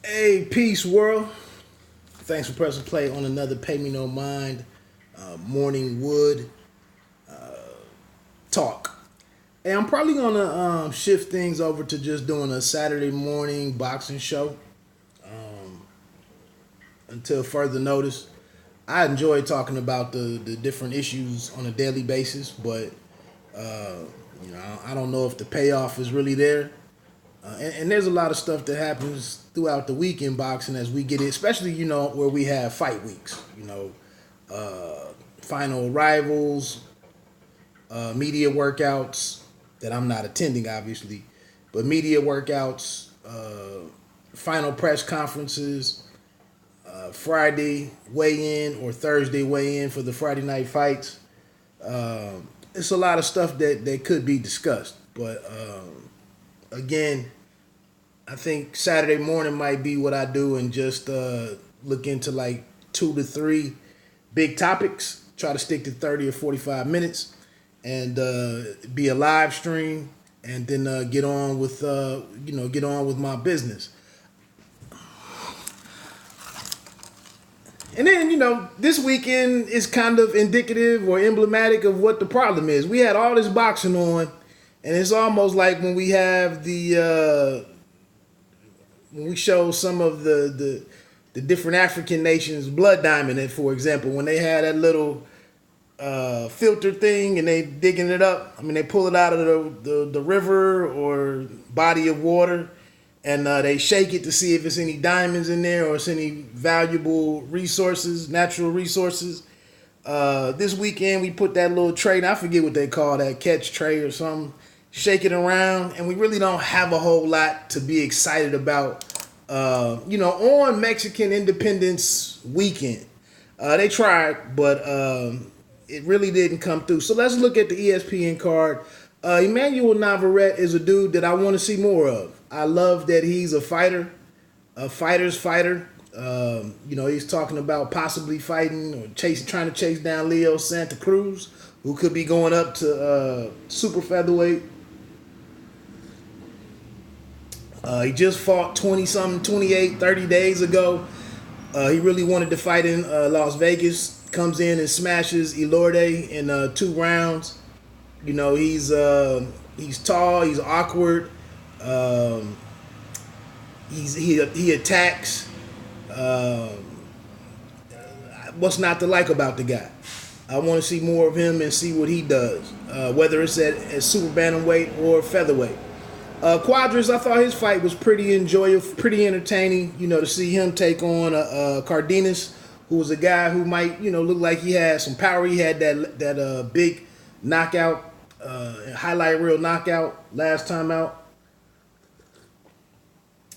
Hey, peace, world. Thanks for pressing play on another Pay Me No Mind morning wood talk. Hey, I'm probably gonna shift things over to just doing a Saturday morning boxing show until further notice. I enjoy talking about the different issues on a daily basis, but uh, I don't know if the payoff is really there. And there's a lot of stuff that happens throughout the week in boxing as we get it, especially where we have fight weeks. Final rivals, media workouts that I'm not attending, obviously, but media workouts, final press conferences, Friday weigh in or Thursday weigh in for the Friday night fights. It's a lot of stuff that could be discussed, but again, I think Saturday morning might be what I do and just look into like 2 to 3 big topics. Try to stick to 30 or 45 minutes and be a live stream and then get on with my business. And then, this weekend is kind of indicative or emblematic of what the problem is. We had all this boxing on, and it's almost like when we have when we show some of the different African nations blood diamond, for example, when they had that little filter thing and they digging it up. I mean, they pull it out of the river or body of water, and they shake it to see if it's any diamonds in there or it's any valuable resources, natural resources. This weekend we put that little tray, I forget what they call that, catch tray or something, shake it around, and we really don't have a whole lot to be excited about. On Mexican Independence weekend, they tried, but it really didn't come through. So let's look at the ESPN card. Emmanuel Navarrete is a dude that I want to see more of. I love that he's a fighter, a fighter's fighter. He's talking about possibly fighting or trying to chase down Leo Santa Cruz, who could be going up to super featherweight. He just fought 20-something, 28, 30 days ago. He really wanted to fight in Las Vegas. Comes in and smashes Elorde in 2 rounds. He's tall, he's awkward. He attacks. What's not to like about the guy? I want to see more of him and see what he does, whether it's at super bantamweight or featherweight. Quadras, I thought his fight was pretty enjoyable, pretty entertaining. To see him take on Cardenas, who was a guy who might, look like he had some power. He had that big knockout, highlight reel knockout last time out.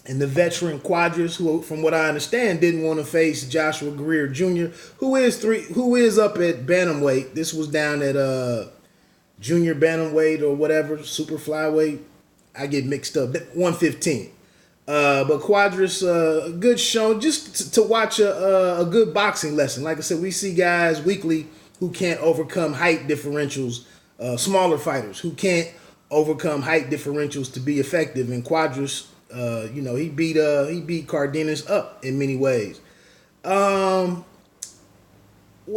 And the veteran Quadras, who, from what I understand, didn't want to face Joshua Greer Jr., who is up at bantamweight. This was down at junior bantamweight or whatever, super flyweight. I get mixed up. 115. But Quadras, a good show just to watch a good boxing lesson. Like I said, we see guys weekly who can't overcome height differentials, smaller fighters who can't overcome height differentials to be effective. And Quadras, he beat Cardenas up in many ways. What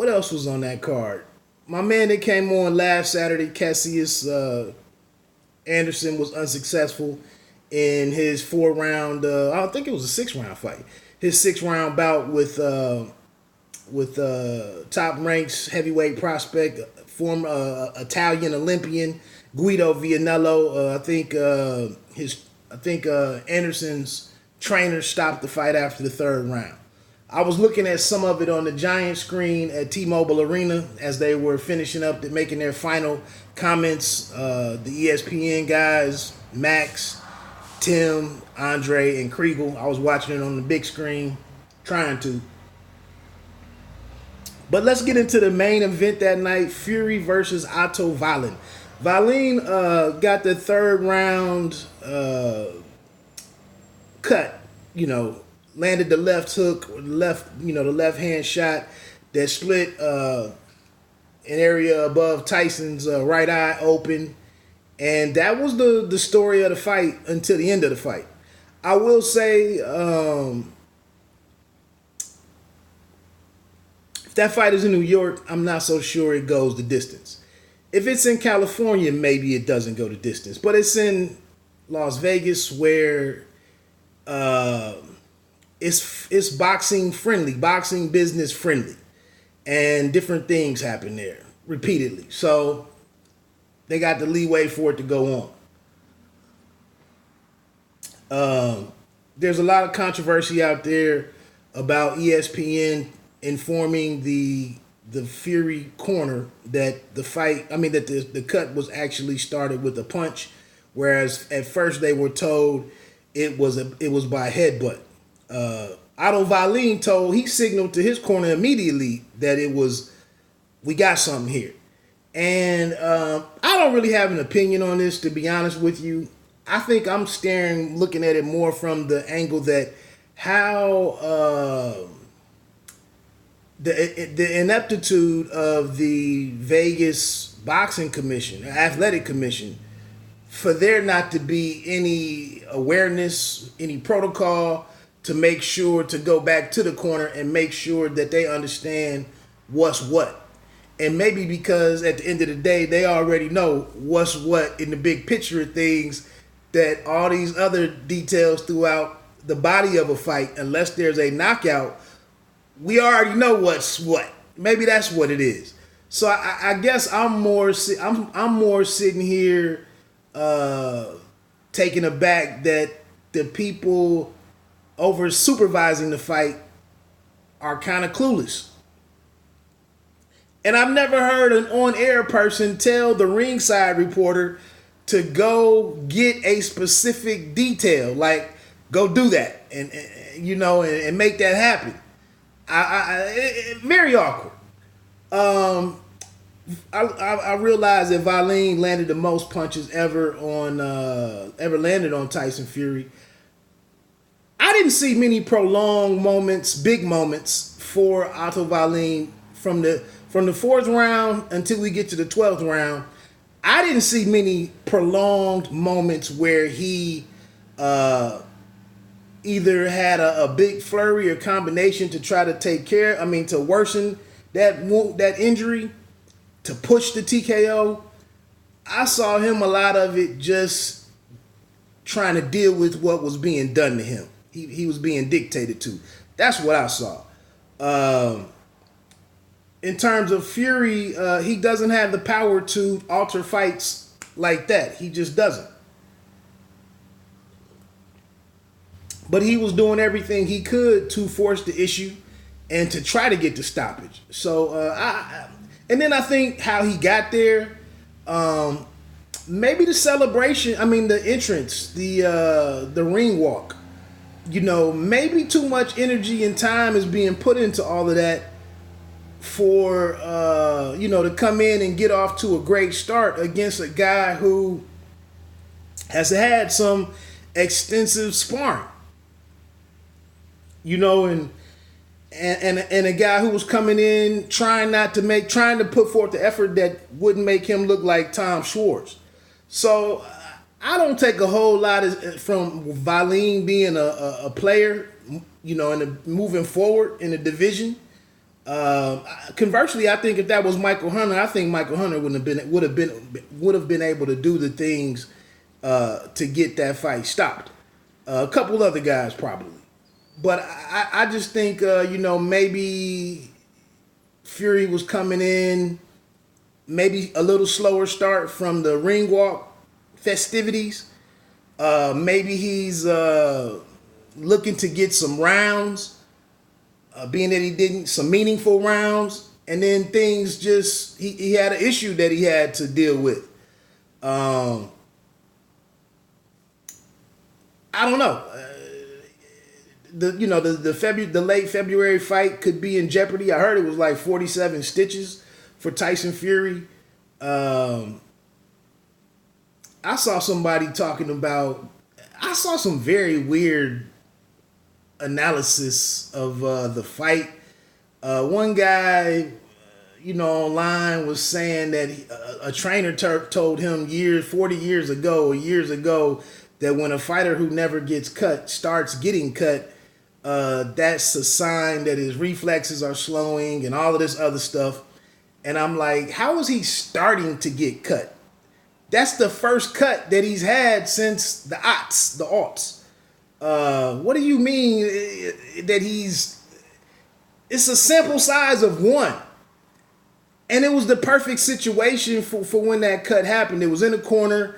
else was on that card? My man that came on last Saturday, Cassius Anderson, was unsuccessful in his 4-round, I think it was a 6-round fight. His 6-round bout with top ranks heavyweight prospect, former Italian Olympian Guido Vianello. I think Anderson's trainer stopped the fight after the 3rd round. I was looking at some of it on the giant screen at T-Mobile Arena as they were finishing up, making their final comments. The ESPN guys, Max, Tim, Andre, and Kriegel. I was watching it on the big screen, trying to. But let's get into the main event that night, Fury versus Otto Wallin. Wallin got the 3rd round cut, landed the left hook, the left hand shot that split an area above Tyson's right eye open. And that was the story of the fight until the end of the fight. I will say, if that fight is in New York, I'm not so sure it goes the distance. If it's in California, maybe it doesn't go the distance. But it's in Las Vegas where uh, it's boxing friendly, boxing business friendly, and different things happen there repeatedly. So they got the leeway for it to go on. There's a lot of controversy out there about ESPN informing the Fury corner that the fight, I mean that the cut was actually started with a punch, whereas at first they were told it was by headbutt. Otto Wallin he signaled to his corner immediately that we got something here. And I don't really have an opinion on this, to be honest with you. I think I'm looking at it more from the angle that how the ineptitude of the Vegas Boxing Commission, Athletic Commission, for there not to be any awareness, any protocol to make sure to go back to the corner and make sure that they understand what's what. And maybe because at the end of the day, they already know what's what in the big picture of things, that all these other details throughout the body of a fight, unless there's a knockout, we already know what's what. Maybe that's what it is. So I guess I'm more sitting here taken aback that the people over supervising the fight are kind of clueless. And I've never heard an on-air person tell the ringside reporter to go get a specific detail, like go do that and make that happen. Very awkward. I realized that Wallin landed the most punches ever landed on Tyson Fury. I didn't see many prolonged moments, big moments for Otto Wallin from the fourth round until we get to the 12th round. I didn't see many prolonged moments where he either had a big flurry or combination to try to to worsen that injury, to push the TKO. I saw him a lot of it just trying to deal with what was being done to him. He was being dictated to. That's what I saw. In terms of Fury, he doesn't have the power to alter fights like that. He just doesn't. But he was doing everything he could to force the issue and to try to get the stoppage. So, and then I think how he got there, maybe the celebration, the entrance, the ring walk, maybe too much energy and time is being put into all of that for, to come in and get off to a great start against a guy who has had some extensive sparring. And a guy who was coming in trying to put forth the effort that wouldn't make him look like Tom Schwartz. So I don't take a whole lot from Wallin being a player, and moving forward in the division. Conversely, I think if that was Michael Hunter, I think Michael Hunter would have been able to do the things to get that fight stopped. A couple other guys probably. But I just think, maybe Fury was coming in, maybe a little slower start from the ring walk festivities. Maybe he's looking to get some rounds, being that he didn't, some meaningful rounds. And then things just, he had an issue that he had to deal with. I don't know. The late February fight could be in jeopardy. I heard it was like 47 stitches for Tyson Fury. I saw somebody I saw some very weird analysis of the fight. One guy, online was saying that a trainer told him 40 years ago that when a fighter who never gets cut starts getting cut, that's a sign that his reflexes are slowing and all of this other stuff. And I'm like, how is he starting to get cut? That's the first cut that he's had since the aughts. What do you mean that it's a sample size of one. And it was the perfect situation for when that cut happened. It was in the corner.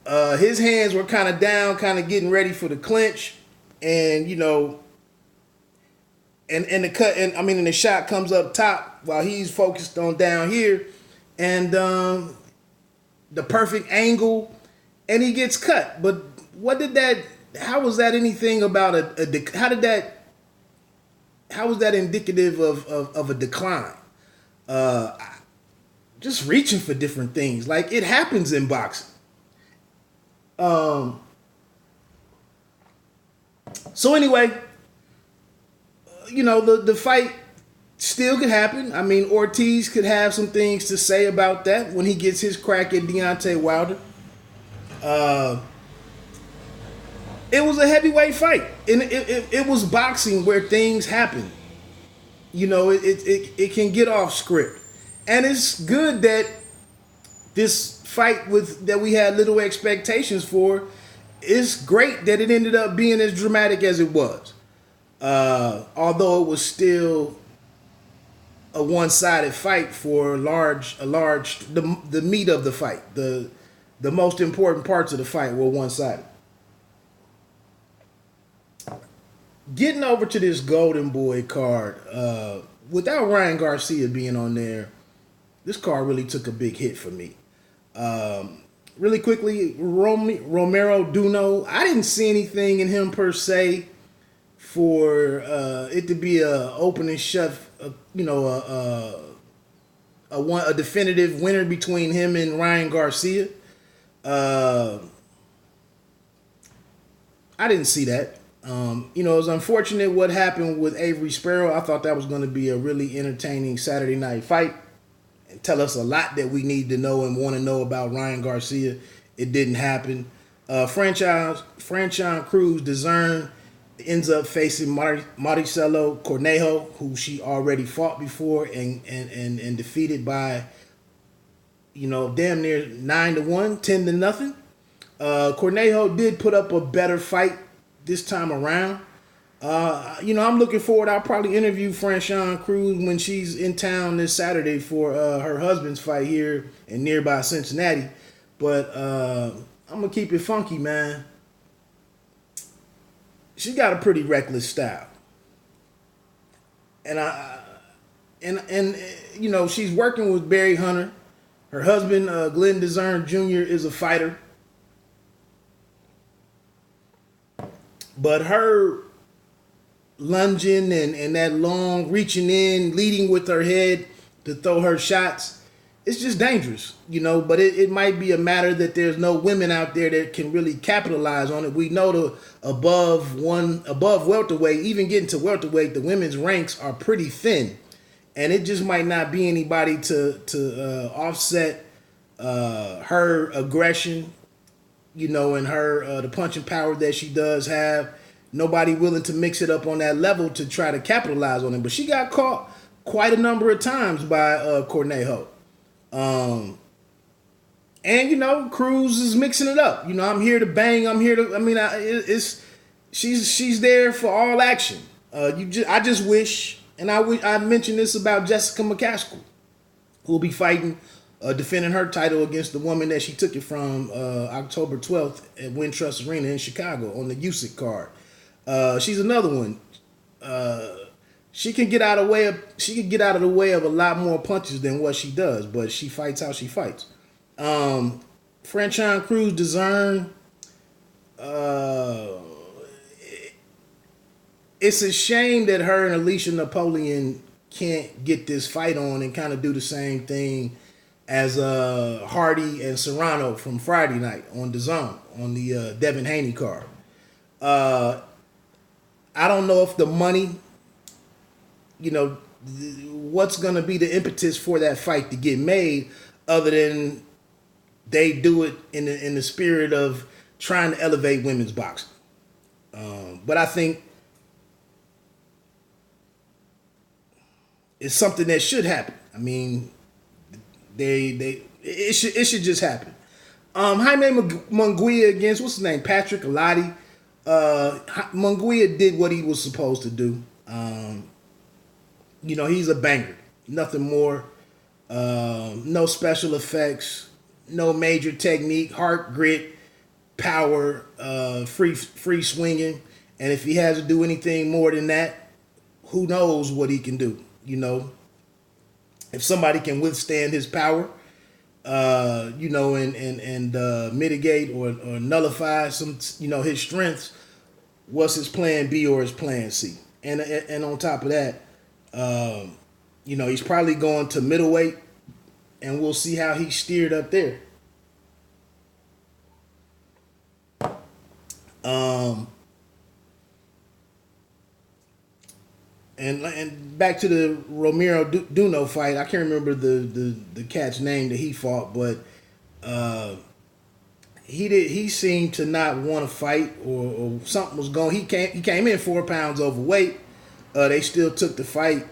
His hands were kind of down, kind of getting ready for the clinch. And, you know, and the cut, and I mean, and the shot comes up top while he's focused on down here. And the perfect angle, and he gets cut. But how was that anything about how was that indicative of a decline? Just reaching for different things. Like, it happens in boxing. So anyway, you know, the fight still could happen. I mean, Ortiz could have some things to say about that when he gets his crack at Deontay Wilder. It was a heavyweight fight, and it was boxing where things happen. You know, it can get off script, and it's good that this fight that we had little expectations for. It's great that it ended up being as dramatic as it was, although it was still a one-sided fight for the meat of the fight. The most important parts of the fight were one-sided. Getting over to this Golden Boy card, without Ryan Garcia being on there, this card really took a big hit for me. Really quickly, Romero Duno, I didn't see anything in him per se for it to be a open and shut, a definitive winner between him and Ryan Garcia. I didn't see that. It was unfortunate what happened with Avery Sparrow. I thought that was going to be a really entertaining Saturday night fight and tell us a lot that we need to know and want to know about Ryan Garcia. It didn't happen. Franchise Cruz DAZN ends up facing Maricelo Cornejo, who she already fought before and defeated by, damn near 9-1, 10-0. Cornejo did put up a better fight this time around. I'm looking forward. I'll probably interview Franchise Cruz when she's in town this Saturday for her husband's fight here in nearby Cincinnati. But I'm gonna keep it funky, man. She got a pretty reckless style, and she's working with Barry Hunter. Her husband, Glenn DAZN Jr., is a fighter. But her lunging and that long reaching in, leading with her head to throw her shots, it's just dangerous, But it might be a matter that there's no women out there that can really capitalize on it. We know the above welterweight, even getting to welterweight, the women's ranks are pretty thin. And it just might not be anybody to offset her aggression, and her the punching power that she does have. Nobody willing to mix it up on that level to try to capitalize on it. But she got caught quite a number of times by Cornejo. Cruz is mixing it up. I'm here to bang. She's there for all action. I just wish, and I mentioned this about Jessica McCaskill, who will be fighting, defending her title against the woman that she took it from October 12th at Wintrust Arena in Chicago on the Usyk card. She's another one. She can get out of the way of a lot more punches than what she does, but she fights how she fights. Franchise Cruz DAZN. It's a shame that her and Alicia Napoleon can't get this fight on and kind of do the same thing as Hardy and Serrano from Friday night on DAZN on the Devin Haney card. I don't know if the money, what's going to be the impetus for that fight to get made, other than they do it in the spirit of trying to elevate women's boxing. But I think it's something that should happen. I mean, it should just happen. Jaime Munguia against what's his name, Patrick Alati. Munguia did what he was supposed to do. He's a banger, nothing more. No special effects, no major technique, heart, grit, power, free swinging. And if he has to do anything more than that, who knows what he can do? If somebody can withstand his power, and mitigate or nullify some, his strengths, what's his plan B or his plan C? And on top of that, he's probably going to middleweight, and we'll see how he's steered up there. And back to the Romero Duno fight, I can't remember the cat's name that he fought, but he seemed to not want to fight, or something was going. He came in 4 pounds overweight. They still took the fight,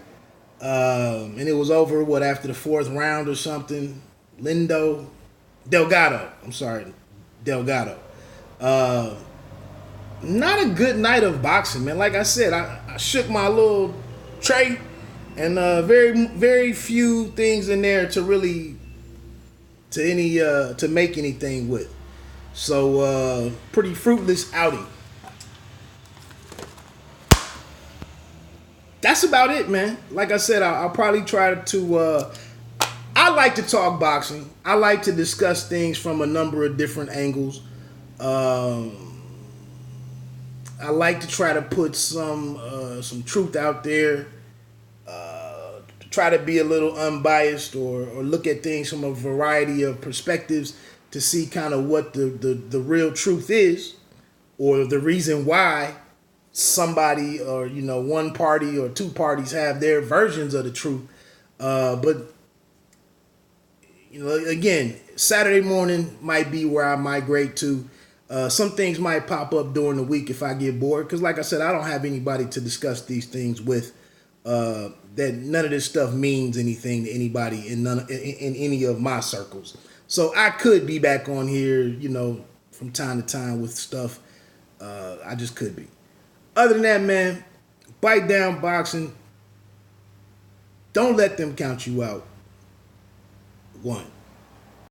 and it was over after the 4th round or something. Delgado. Not a good night of boxing, man. Like I said, I shook my little tray, and very, very few things in there to make anything with. So pretty fruitless outing. That's about it, man. Like I said, I'll probably try to. I like to talk boxing. I like to discuss things from a number of different angles. I like to try to put some truth out there. Try to be a little unbiased, or look at things from a variety of perspectives to see kind of what the real truth is, or the reason why somebody, or one party or two parties have their versions of the truth. But again, Saturday morning might be where I migrate to. Some things might pop up during the week if I get bored, because like I said, I don't have anybody to discuss these things with. That none of this stuff means anything to anybody in any of my circles. So I could be back on here, from time to time with stuff. I just could be. Other than that, man, bite down boxing. Don't let them count you out. 1.